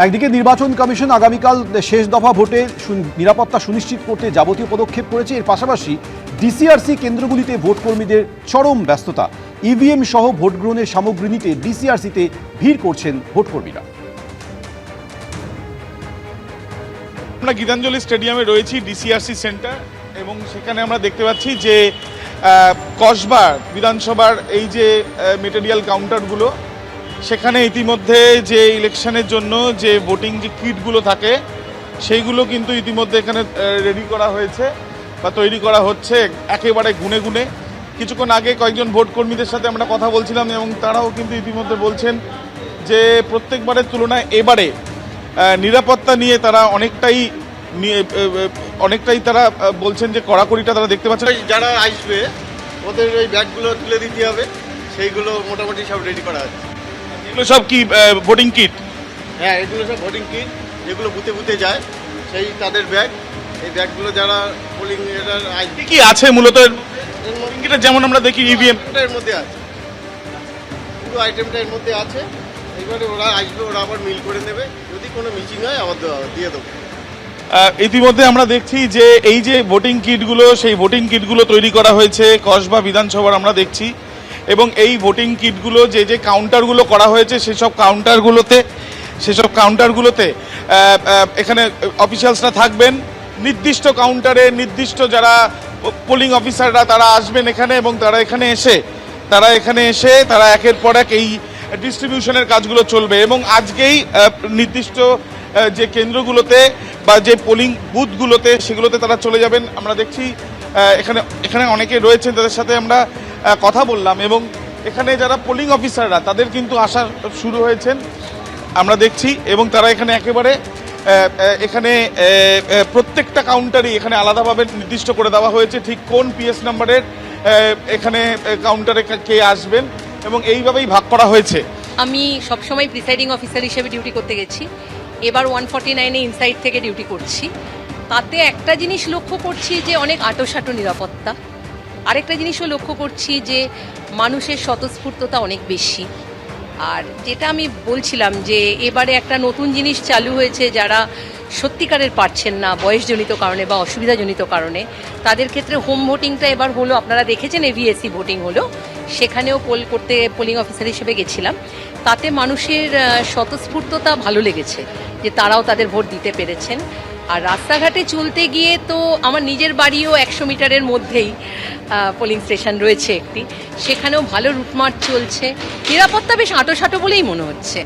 একদিকে নির্বাচন কমিশন আগামীকাল শেষ দফা ভোটে নিরাপত্তা সুনিশ্চিত করতে যাবতীয় পদক্ষেপ করেছে। এর পাশাপাশি ডিসিআরসি কেন্দ্রগুলিতে ভোট কর্মীদের চরম ব্যস্ততা। ইভিএম সহ ভোট গ্রহণের সামগ্রী নিতে ডিসিআরসিতে ভিড় করছেন ভোট কর্মীরা। আমরা গীতাঞ্জলি স্টেডিয়ামে রয়েছি, ডিসিআরসি সেন্টার, এবং সেখানে আমরা দেখতে পাচ্ছি যে কসবা বিধানসভার এই যে মেটেরিয়াল কাউন্টারগুলো, সেখানে ইতিমধ্যে যে ইলেকশনের জন্য যে ভোটিং যে কিটগুলো থাকে সেইগুলো কিন্তু ইতিমধ্যে এখানে রেডি করা হয়েছে বা তৈরি করা হচ্ছে একেবারে গুনে গুনে। কিছুক্ষণ আগে কয়েকজন ভোট কর্মীদের সাথে আমরা কথা বলছিলাম এবং তারাও কিন্তু ইতিমধ্যে বলছেন যে প্রত্যেকবারের তুলনায় এবারে নিরাপত্তা নিয়ে তারা অনেকটাই তারা বলছেন যে কড়াকড়িটা তারা দেখতে পাচ্ছেন। যারা আসবে ওদের ওই ব্যাগগুলো তুলে দিতে হবে, সেইগুলো মোটামুটি সব রেডি করা আছে। এগুলো সব কি ভোটিং কিট? হ্যাঁ, এগুলো সব ভোটিং কিট, যেগুলো বুথে বুথে যায় সেই তাদের ব্যাগ। এই ব্যাগগুলো যারা পোলিং কি কি আছে মূলত ভোটিং কিটের? যেমন আমরা দেখি ইভিএম এর মধ্যে আছে, পুরো আইটেমটা এর মধ্যে আছে। এইবারে ওরা আসবে, ওরা আবার মিল করে নেবে, যদি কোনো মিসিং হয় আবার দিয়ে দেবো। ইতিমধ্যে আমরা দেখছি যে এই যে ভোটিং কিটগুলো, সেই ভোটিং কিটগুলো তৈরি করা হয়েছে কসবা বিধানসভার আমরা দেখছি, এবং এই ভোটিং কিটগুলো যে যে কাউন্টারগুলো করা হয়েছে সেসব কাউন্টারগুলোতে এখানে অফিসিয়ালসরা থাকবেন। নির্দিষ্ট কাউন্টারে নির্দিষ্ট যারা পোলিং অফিসাররা তারা আসবেন এখানে, এবং তারা এখানে এসে তারা একের পর এক এই ডিস্ট্রিবিউশনের কাজগুলো চলবে। এবং আজকেই নির্দিষ্ট যে কেন্দ্রগুলোতে বা যে পোলিং বুথগুলোতে সেগুলোতে তারা চলে যাবেন। আমরা দেখছি এখানে অনেকে রয়েছেন, তাদের সাথে আমরা কথা বললাম, এবং এখানে যারা পোলিং অফিসাররা তাদের কিন্তু আসা শুরু হয়েছেন আমরা দেখছি, এবং তারা এখানে একেবারে এখানে প্রত্যেকটা কাউন্টারই এখানে আলাদাভাবে নির্দিষ্ট করে দেওয়া হয়েছে ঠিক কোন পিএস নাম্বারের এখানে কাউন্টারে কে আসবেন, এবং এইভাবেই ভাগ করা হয়েছে। আমি সবসময় প্রিসাইডিং অফিসার হিসেবে ডিউটি করতে গেছি, এবার 149-এ ইনসাইড থেকে ডিউটি করছি। তাতে একটা জিনিস লক্ষ্য করছি যে অনেক আঁটোসাঁটো নিরাপত্তা, আরেকটা জিনিসও লক্ষ্য করছি যে মানুষের স্বতঃস্ফূর্ততা অনেক বেশি। আর যেটা আমি বলছিলাম যে এবারে একটা নতুন জিনিস চালু হয়েছে, যারা সত্যিকারের পারছেন না বয়সজনিত কারণে বা অসুবিধাজনিত কারণে, তাদের ক্ষেত্রে হোম ভোটিংটা এবার হলো। আপনারা দেখেছেন এভিএসি ভোটিং হলো, সেখানেও পোলিং অফিসার হিসেবে গেছিলাম। তাতে মানুষের স্বতঃস্ফূর্ততা ভালো লেগেছে যে তারাও তাদের ভোট দিতে পেরেছেন। আর রাস্তাঘাটে চলতে গিয়ে তো আমার নিজের বাড়িও 100 মিটারের মধ্যেই পোলিং স্টেশন রয়েছে একটি, সেখানেও ভালো রুটমার্চ চলছে। নিরাপত্তা বেশ আঁটোসাঁটো বলেই মনে হচ্ছে।